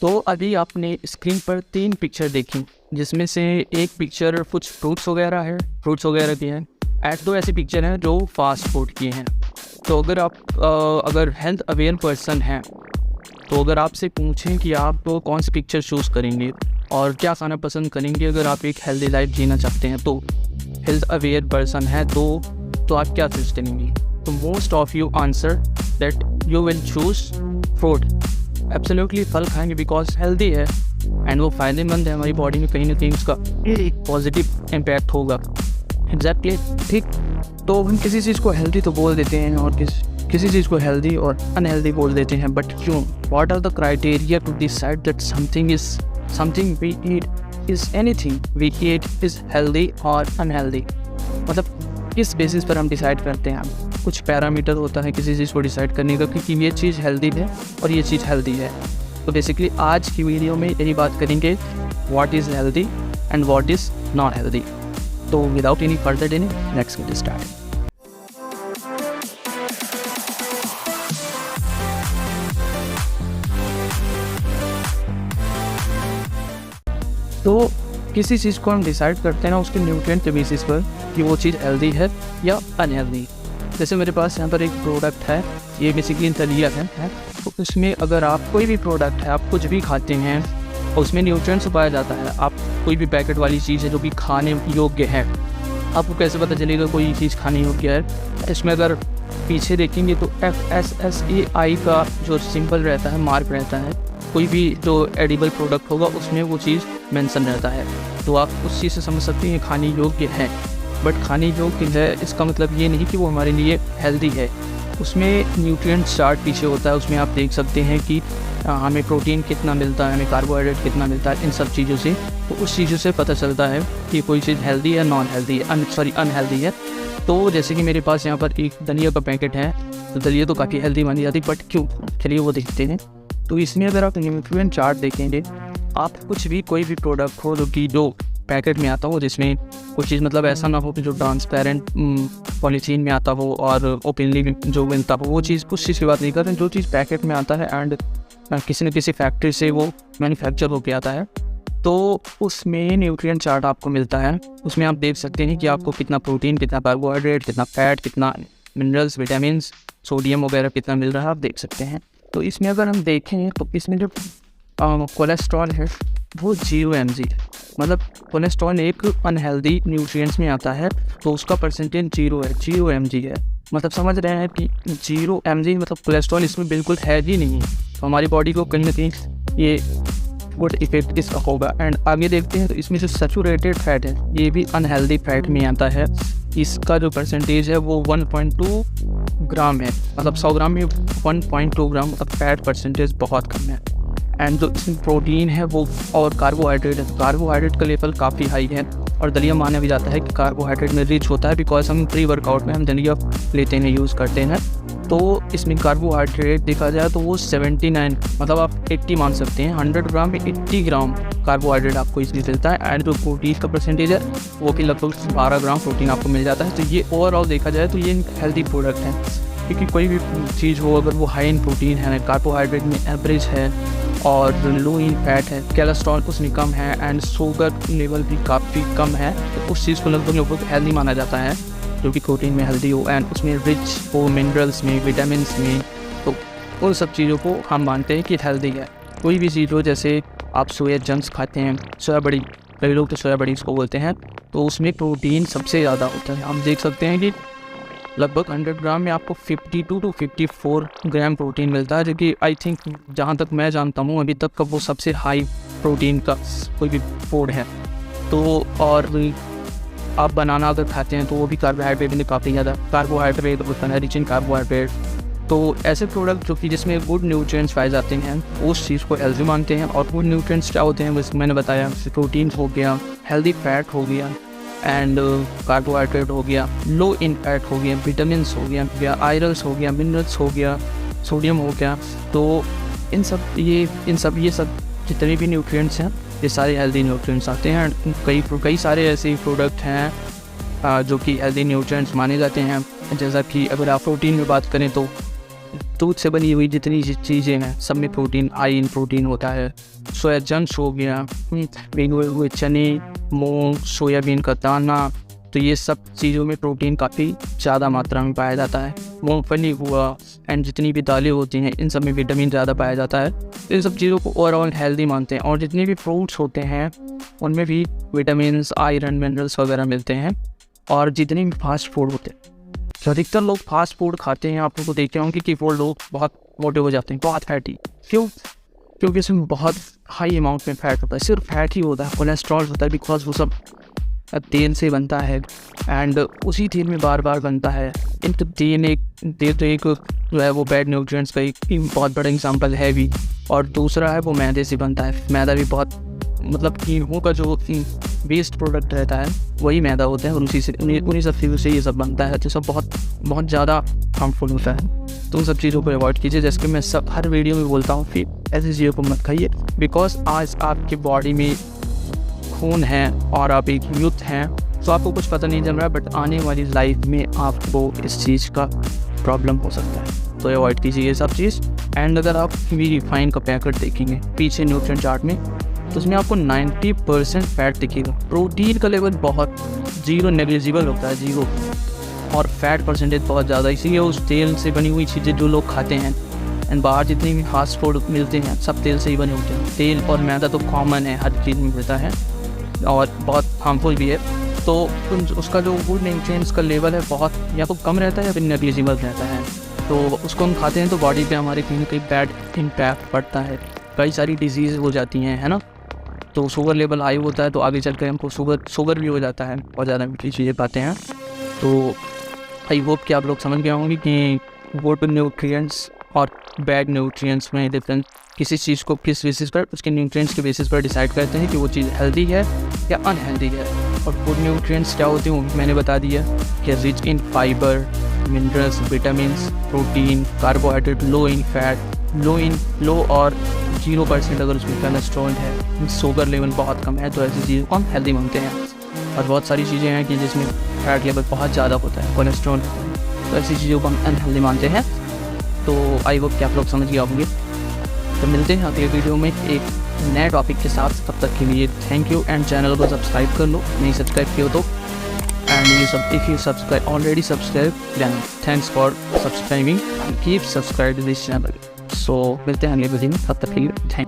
तो अभी आपने स्क्रीन पर 3 पिक्चर देखी, जिसमें से एक पिक्चर कुछ फ्रूट्स वगैरह की है एंड 2 ऐसी पिक्चर हैं जो फास्ट फूड की हैं। तो अगर आप अगर हेल्थ अवेयर पर्सन हैं, तो अगर आपसे पूछें कि आप कौन सी पिक्चर चूज़ करेंगे और क्या खाना पसंद करेंगे अगर आप एक हेल्दी लाइफ जीना चाहते हैं, तो हेल्थ अवेयर पर्सन है तो आप क्या चूज़ करेंगे? तो most of you answer that you will choose fruit. Absolutely फल खाएंगे बिकॉज हेल्दी है एंड वो फ़ायदेमंद है, हमारी बॉडी में कहीं ना कहीं उसका एक पॉजिटिव इम्पैक्ट होगा। एग्जैक्टली ठीक। तो हम किसी चीज़ को हेल्दी तो बोल देते हैं और किसी चीज़ को हेल्दी और अनहेल्दी बोल देते हैं, बट क्यों? What are the criteria to decide that something we eat is anything we eat is healthy और अनहेल्दी? मतलब किस बेसिस पर हम डिसाइड करते हैं? कुछ पैरामीटर होता है किसी चीज़ को डिसाइड करने का कि ये चीज़ हेल्दी है और ये चीज़ हेल्दी है। तो बेसिकली आज की वीडियो में यही बात करेंगे, what is healthy and what is not healthy. तो without any further delay let's get start. तो किसी चीज़ को हम डिसाइड करते हैं ना उसके न्यूट्रिएंट के बेसिस पर कि वो चीज़ हेल्दी है या अनहेल्दी। जैसे मेरे पास यहाँ पर एक प्रोडक्ट है, ये बेसिकली दलिया है। तो उसमें अगर आप कोई भी प्रोडक्ट है, आप कुछ भी खाते हैं और उसमें न्यूट्रिएंट्स पाया जाता है, आप कोई भी पैकेट वाली चीज़ है जो भी खाने योग्य है, आपको कैसे पता चलेगा कोई चीज़ खाने योग्य है? इसमें अगर पीछे देखेंगे तो FSSAI का जो सिंबल रहता है, मार्क रहता है, कोई भी जो एडिबल प्रोडक्ट होगा उसमें वो चीज़ मेंशन रहता है। तो आप उस चीज़ से समझ सकते हैं खाने योग्य है। बट खाने योग्य है इसका मतलब ये नहीं कि वो हमारे लिए हेल्दी है। उसमें न्यूट्रिएंट चार्ट पीछे होता है, उसमें आप देख सकते हैं कि हमें प्रोटीन कितना मिलता है, हमें कार्बोहाइड्रेट कितना मिलता है, इन सब चीज़ों से। तो उस चीज़ों से पता चलता है कि कोई चीज़ हेल्दी है नॉन हेल्दी है, अनहेल्दी है। तो जैसे कि मेरे पास यहाँ पर एक दलिया का पैकेट है, तो दलिया तो काफ़ी हेल्दी मानी जाती है, बट क्यों? चलिए वो देखते हैं। तो इसमें अगर आप न्यूट्रिएंट चार्ट देखेंगे, आप कुछ भी कोई भी प्रोडक्ट हो जो पैकेट में आता हो, जिसमें कुछ चीज़ मतलब ऐसा ना हो कि जो ट्रांसपेरेंट पॉलीथीन में आता हो और ओपनली जो बनता हो, वो चीज़ उस चीज़ की बात नहीं कर रहे हैं। जो चीज़ पैकेट में आता है एंड किसी न किसी फैक्ट्री से वो मैन्युफैक्चर होकर आता है, तो उसमें न्यूट्रिएंट चार्ट आपको मिलता है। उसमें आप देख सकते हैं कि आपको कितना प्रोटीन, कितना कार्बोहाइड्रेट, कितना फैट, कितना मिनरल्स, विटामिन, सोडियम वगैरह कितना मिल रहा है, आप देख सकते हैं। तो इसमें अगर हम देखें तो इसमें जो कोलेस्ट्रॉल है वो 0 mg है। मतलब कोलेस्ट्रॉल एक अनहेल्दी न्यूट्रिएंट्स में आता है, तो उसका परसेंटेज 0 mg है। मतलब समझ रहे हैं कि 0 mg मतलब कोलेस्ट्रॉल इसमें बिल्कुल है ही नहीं। तो हमारी बॉडी को कहीं ना कहीं ये गुड इफेक्ट इसका होगा। एंड आगे देखते हैं तो इसमें जो सैचुरेटेड फैट है, ये भी अनहेल्दी फैट में आता है। इसका जो परसेंटेज है वो 1.2 ग्राम है। मतलब 100 ग्राम में 1.2 ग्राम, मतलब फैट परसेंटेज बहुत कम है। एंड जो इसमें प्रोटीन है वो और कार्बोहाइड्रेट है, कार्बोहाइड्रेट का लेवल काफ़ी हाई है और दलिया माना भी जाता है कि कार्बोहाइड्रेट में रिच होता है, बिकॉज हम प्री वर्कआउट में हम दलिया लेते हैं, यूज़ करते हैं। तो इसमें कार्बोहाइड्रेट देखा जाए तो वो 79, मतलब आप 80 मान सकते हैं। 100 ग्राम में 80 ग्राम कार्बोहाइड्रेट आपको इसलिए मिलता है। एंड जो प्रोटीन का परसेंटेज है वो कि लगभग 12 ग्राम प्रोटीन आपको मिल जाता है। तो ये ओवरऑल देखा जाए तो ये हेल्दी प्रोडक्ट है, क्योंकि कोई भी चीज़ हो अगर वो हाई इन प्रोटीन है, कार्बोहाइड्रेट में एवरेज है और लो इन फैट है, कोलेस्ट्रॉल उसमें कम है एंड शुगर लेवल भी काफ़ी कम है, तो उस चीज़ को लगभग हेल्दी माना जाता है, जो कि प्रोटीन में हेल्दी हो एंड उसमें रिच हो मिनरल्स में, विटामिन में। तो उन सब चीज़ों को हम मानते हैं कि हेल्दी है। कोई भी चीज़ हो, जैसे आप सोया जंक्स खाते हैं, सोया बड़ी, कई लोग तो सोया बड़ी इसको बोलते हैं, तो उसमें प्रोटीन सबसे ज़्यादा होता है। हम देख सकते हैं कि लगभग 100 ग्राम में आपको 52 to 54 ग्राम प्रोटीन मिलता है, जो कि आई थिंक जहाँ तक मैं जानता हूँ अभी तक का वो सबसे हाई प्रोटीन का कोई भी फूड है। तो और आप बनाना अगर खाते हैं तो वो भी कार्बोहाइड्रेट में काफ़ी ज़्यादा कार्बोहाइड्रेट होता है, रिच इन कार्बोहाइड्रेट। तो ऐसे प्रोडक्ट जो कि जिसमें गुड न्यूट्रिएंट्स पाए जाते हैं उस चीज़ को हेल्दी मानते हैं। और गुड न्यूट्रिएंट्स क्या होते हैं वैसे मैंने बताया, प्रोटीन हो गया, हेल्दी फैट हो गया एंड कार्बोहाइड्रेट हो गया, लो इन फैट हो गया, विटामिन हो गया, आयरन्स हो गया, मिनरल्स हो गया, सोडियम हो गया। तो इन सब जितने भी न्यूट्रिएंट्स हैं ये सारे हेल्दी न्यूट्रिएंट्स आते हैं। कई सारे ऐसे प्रोडक्ट हैं जो कि हेल्दी न्यूट्रिएंट्स माने जाते हैं। जैसा कि अगर आप प्रोटीन में बात करें तो दूध से बनी हुई जितनी चीज़ें हैं सब में प्रोटीन, आयरन प्रोटीन होता है। सोया जंक्स हो गया, भिगोए हुए चने, मूंग, सोयाबीन का दाना, तो ये सब चीज़ों में प्रोटीन काफ़ी ज़्यादा मात्रा में पाया जाता है। मूंगफली हुआ एंड जितनी भी दालें होती हैं इन सब में विटामिन ज़्यादा पाया जाता है। तो इन सब चीज़ों को ओवरऑल हेल्दी मानते हैं। और जितने भी फ्रूट्स होते हैं उनमें भी विटामिन, आयरन, मिनरल्स वगैरह मिलते हैं। और जितने भी फास्ट फूड होते हैं, तो अधिकतर लोग फास्ट फूड खाते हैं, आप लोग को देखते होंगे कि वो लोग बहुत मोटे हो जाते हैं, बहुत फैटी। क्यों? क्योंकि इसमें बहुत हाई अमाउंट में फैट होता है, सिर्फ फैट ही होता है, कोलेस्ट्रॉल होता है, बिकॉज वो सब तेल से बनता है एंड उसी तेल में बार बार बनता है। इन तो तेल तो एक जो है वो बैड न्यूट्रिएंट्स का एक बहुत बड़ा एग्जांपल है भी। और दूसरा है वो मैदे से बनता है। मैदा भी बहुत मतलब गेहूँ का जो वेस्ट प्रोडक्ट रहता है वही मैदा होता है और उसी से उन्हीं सब चीज़ों से ये सब बनता है, जो सब बहुत ज़्यादा हार्मफुल होता है। तो उन सब चीज़ों को अवॉइड कीजिए। जैसे कि मैं सब हर वीडियो में बोलता हूँ कि ऐसी चीज़ों को मत खाइए, बिकॉज आज आपकी बॉडी में खून है और आप एक यूथ हैं, तो आपको कुछ पता नहीं चल रहा है, बट आने वाली लाइफ में आपको इस चीज़ का प्रॉब्लम हो सकता है। तो अवॉइड कीजिए ये सब चीज़। एंड अगर आप वी रिफाइन का पैकेट देखेंगे पीछे न्यूट्रिएंट चार्ट में, तो उसमें आपको 90% फैट दिखेगा। प्रोटीन का लेवल बहुत जीरो नेग्लिजिबल होता है, जीरो, और फैट परसेंटेज बहुत ज़्यादा। इसीलिए उस तेल से बनी हुई चीज़ें जो लोग खाते हैं एंड बाहर जितने भी फास्ट फूड मिलते हैं सब तेल से ही बने होते हैं। तेल और मैदा तो कॉमन है, हर चीज़ में मिलता है और बहुत हार्मफुल भी है। तो उसका जो गुड न्यूट्रिएंट्स का लेवल है बहुत या तो कम रहता है या फिर नेग्लिजिबल रहता है। तो उसको हम खाते हैं तो बॉडी पे हमारे कहीं ना कहीं बैड इम्पैक्ट पड़ता है, कई सारी डिजीज़ हो जाती हैं, है ना। तो शुगर लेवल हाई होता है तो आगे चल कर हमको शुगर भी हो जाता है और ज़्यादा मीठी चीज़ें पाते हैं। तो आई होप कि आप लोग समझ गए होंगे कि गुड न्यूट्रिएंट्स और बैड न्यूट्रिएंट्स में डिफरेंस किसी चीज़ को किस बेसिस पर, उसके न्यूट्रिएंट्स के बेसिस पर डिसाइड करते हैं कि वो चीज़ हेल्दी है या अनहेल्दी है। और गुड न्यूट्रिएंट्स क्या होते हैं वो मैंने बता दिया कि rich in fibre, minerals, vitamins, protein, carbohydrate, low in fat, low और 0% अगर उसमें कोलेस्ट्रॉल है, शुगर लेवल बहुत कम है, तो ऐसी चीज़ों को हम हेल्दी मानते हैं। और बहुत सारी चीज़ें हैं कि जिसमें फैट लेवल बहुत ज़्यादा होता है, कोलेस्ट्रॉल, तो ऐसी चीज़ों को हम अनहेल्दी मानते हैं। तो आई होप कि आप लोग समझ गए होंगे। तो मिलते हैं अगले वीडियो में एक नए टॉपिक के साथ। तब तक के लिए थैंक यू एंड चैनल को सब्सक्राइब कर लो, नहीं सब्सक्राइब किया तो। And if you subscribe already subscribe then thanks for subscribing and keep subscribe this channel. So मिलते हैं अगले वीडियो में, तब तक के लिए थैंक यू।